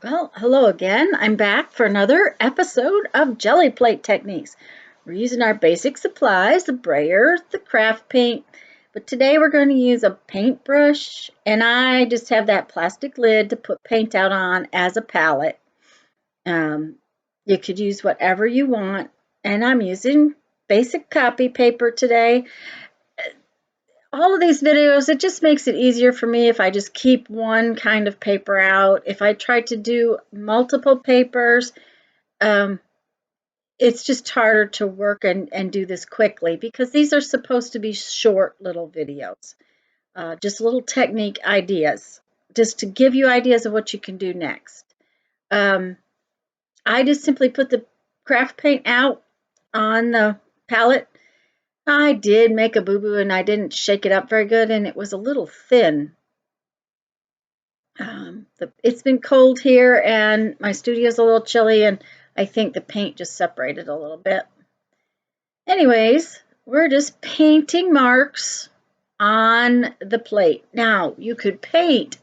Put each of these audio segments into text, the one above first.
Well, hello again. I'm back for another episode of Gelli Plate Techniques. We're using our basic supplies, the brayer, the craft paint, but today we're going to use a paintbrush, and I just have that plastic lid to put paint out on as a palette. Um, you could use whatever you want, and I'm using basic copy paper today. All of these videos, it just makes it easier for me if I just keep one kind of paper out. If I try to do multiple papers, um, it's just harder to work and do this quickly because these are supposed to be short little videos, just little technique ideas, just to give you ideas of what you can do next. Um, I just simply put the craft paint out on the palette. I did make a boo-boo and I didn't shake it up very good and it was a little thin. It's been cold here and my studio's a little chilly and I think the paint just separated a little bit. Anyways, we're just painting marks on the plate. Now, you could paint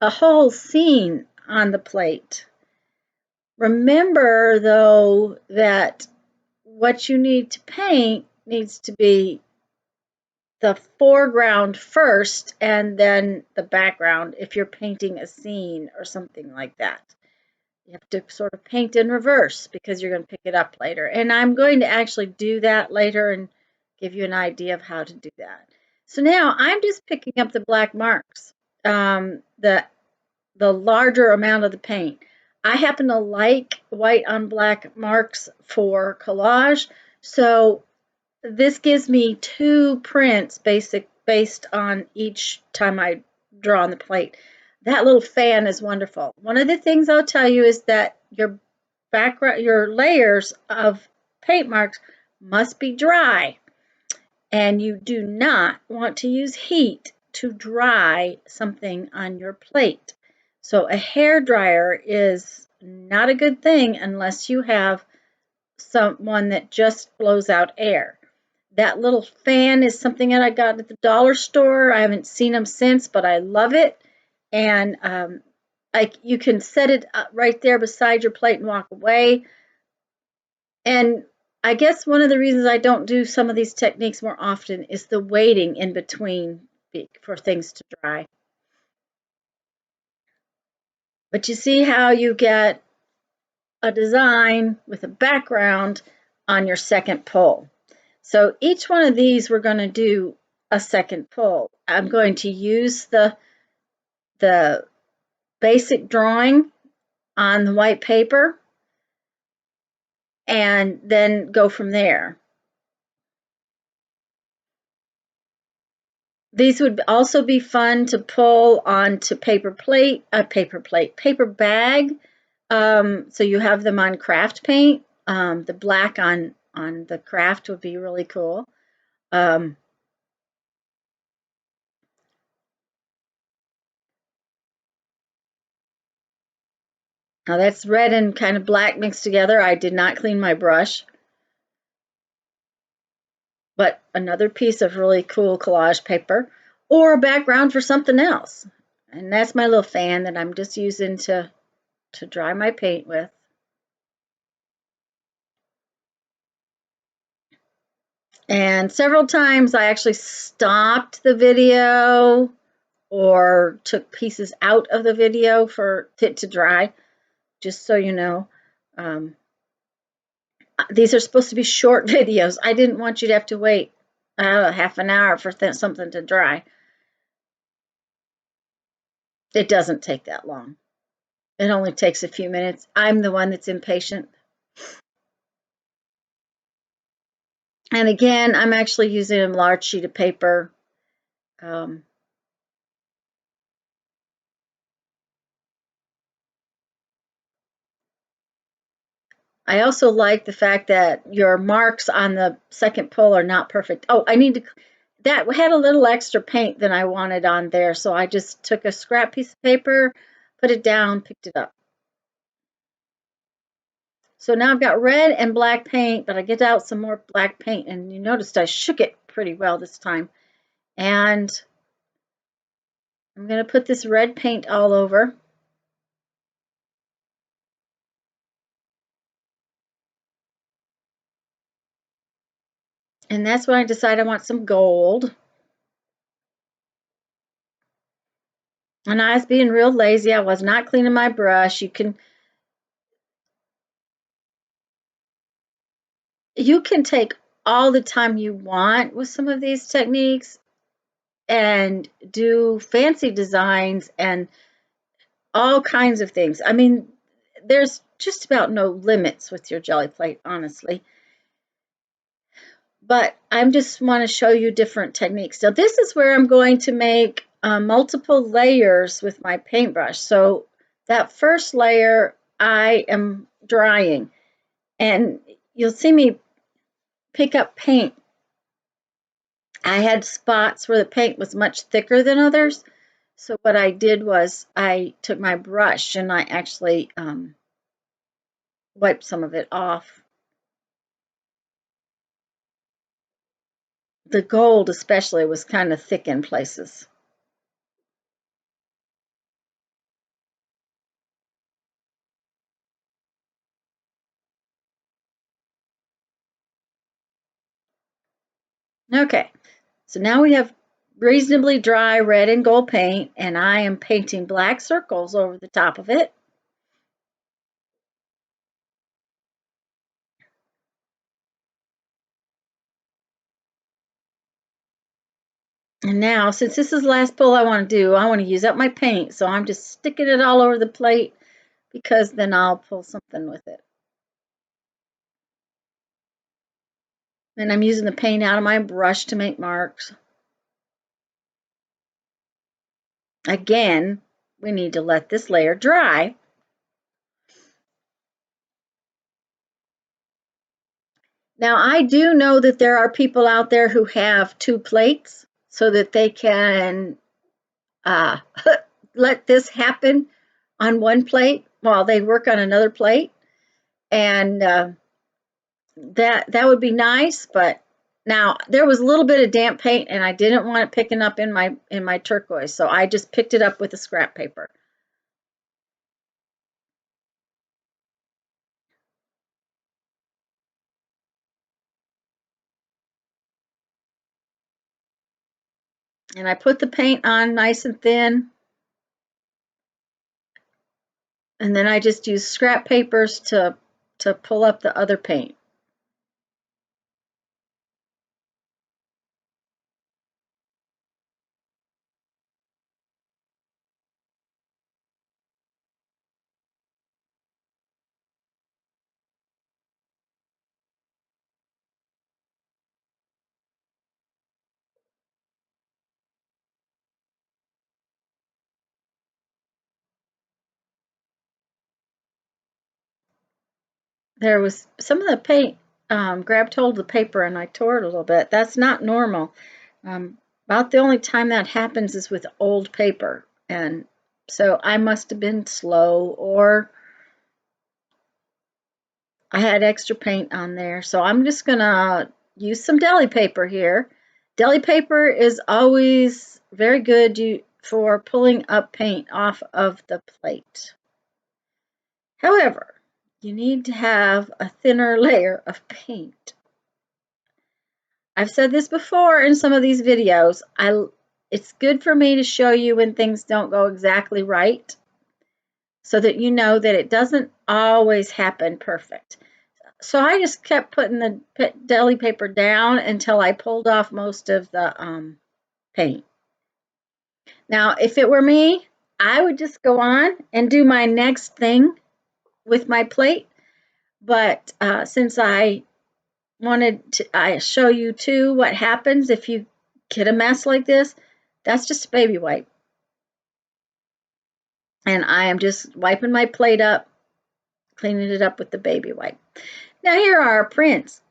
a whole scene on the plate. Remember, though, that what you need to paint needs to be the foreground first and then the background if you're painting a scene or something like that. You have to sort of paint in reverse because you're going to pick it up later. And I'm going to actually do that later and give you an idea of how to do that. So now I'm just picking up the black marks, the larger amount of the paint. I happen to like white on black marks for collage, so this gives me two prints based on each time I draw on the plate. That little fan is wonderful. One of the things I'll tell you is that your layers of paint marks must be dry, and you do not want to use heat to dry something on your plate. So a hair dryer is not a good thing unless you have someone that just blows out air. That little fan is something that I got at the dollar store. I haven't seen them since, but I love it. And you can set it right there beside your plate and walk away. And I guess one of the reasons I don't do some of these techniques more often is the waiting in between for things to dry. But you see how you get a design with a background on your second pull. So each one of these we're going to do a second pull. I'm going to use the basic drawing on the white paper and then go from there. These would also be fun to pull onto paper bag. So you have them on craft paint. The black on the craft would be really cool. Um, Now that's red and kind of black mixed together. I did not clean my brush, but another piece of really cool collage paper or a background for something else. And that's my little fan that I'm just using to dry my paint with. And several times I actually stopped the video or took pieces out of the video for it to dry, just so you know. Um, these are supposed to be short videos. I didn't want you to have to wait half an hour for something to dry. It doesn't take that long. It only takes a few minutes. I'm the one that's impatient. And again, I'm actually using a large sheet of paper. Um, I also like the fact that your marks on the second pull are not perfect. Oh, that had a little extra paint than I wanted on there, so I just took a scrap piece of paper, put it down, picked it up. So now I've got red and black paint, but I get out some more black paint, and you noticed I shook it pretty well this time. And I'm going to put this red paint all over. And that's when I decided I want some gold. And I was being real lazy. I was not cleaning my brush. You can take all the time you want with some of these techniques and do fancy designs and all kinds of things. I mean, there's just about no limits with your Gelli plate, honestly. But I just want to show you different techniques. So this is where I'm going to make multiple layers with my paintbrush. So that first layer I am drying, and you'll see me pick up paint. I had spots where the paint was much thicker than others. So what I did was I took my brush and I actually wiped some of it off. The gold especially was kind of thick in places. Okay, so now we have reasonably dry red and gold paint, and I am painting black circles over the top of it. And now, since this is the last pull I want to do, I want to use up my paint, so I'm just sticking it all over the plate because then I'll pull something with it. And I'm using the paint out of my brush to make marks. Again, we need to let this layer dry. Now, I do know that there are people out there who have two plates so that they can uh, let this happen on one plate while they work on another plate, and that would be nice. But now there was a little bit of damp paint, and I didn't want it picking up in my turquoise, so I just picked it up with a scrap paper. And I put the paint on nice and thin, and then I just use scrap papers to pull up the other paint. There was some of the paint grabbed hold of the paper and I tore it a little bit. That's not normal. About the only time that happens is with old paper. And so I must have been slow or I had extra paint on there. So I'm just going to use some deli paper here. Deli paper is always very good for pulling up paint off of the plate. However, you need to have a thinner layer of paint. I've said this before in some of these videos. It's good for me to show you when things don't go exactly right so that you know that it doesn't always happen perfect. So I just kept putting the deli paper down until I pulled off most of the paint. Now, if it were me, I would just go on and do my next thing with my plate. But since I wanted to I show you too what happens if you get a mess like this, that's just a baby wipe. And I am just wiping my plate up, cleaning it up with the baby wipe. Now here are our prints.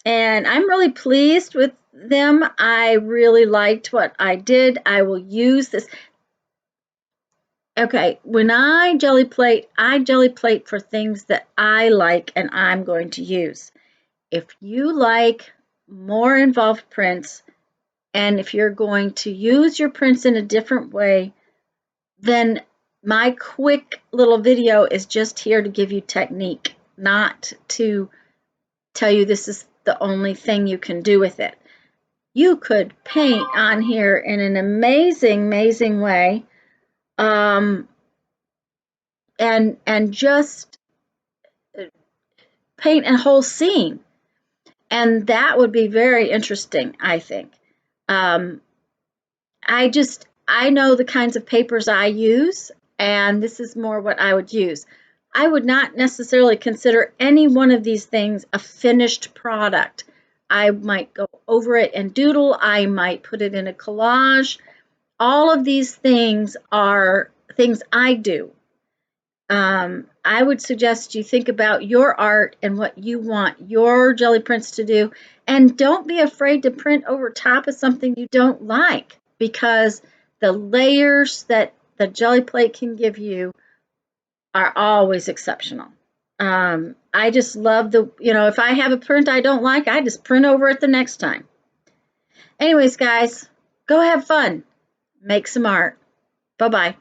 And I'm really pleased with them. I really liked what I did. I will use this. Okay, when I Gelli plate for things that I like and I'm going to use. If you like more involved prints, and if you're going to use your prints in a different way, then my quick little video is just here to give you technique, not to tell you this is the only thing you can do with it. You could paint on here in an amazing way, and just paint a whole scene, and that would be very interesting, I think. Um, I know the kinds of papers I use, and this is more what I would use. I would not necessarily consider any one of these things a finished product. I might go over it and doodle. I might put it in a collage. All of these things are things I do. I would suggest you think about your art and what you want your jelly prints to do. And don't be afraid to print over top of something you don't like, because the layers that the jelly plate can give you are always exceptional. I just love if I have a print I don't like, I just print over it the next time. Anyways, guys, go have fun. Make some art. Bye-bye.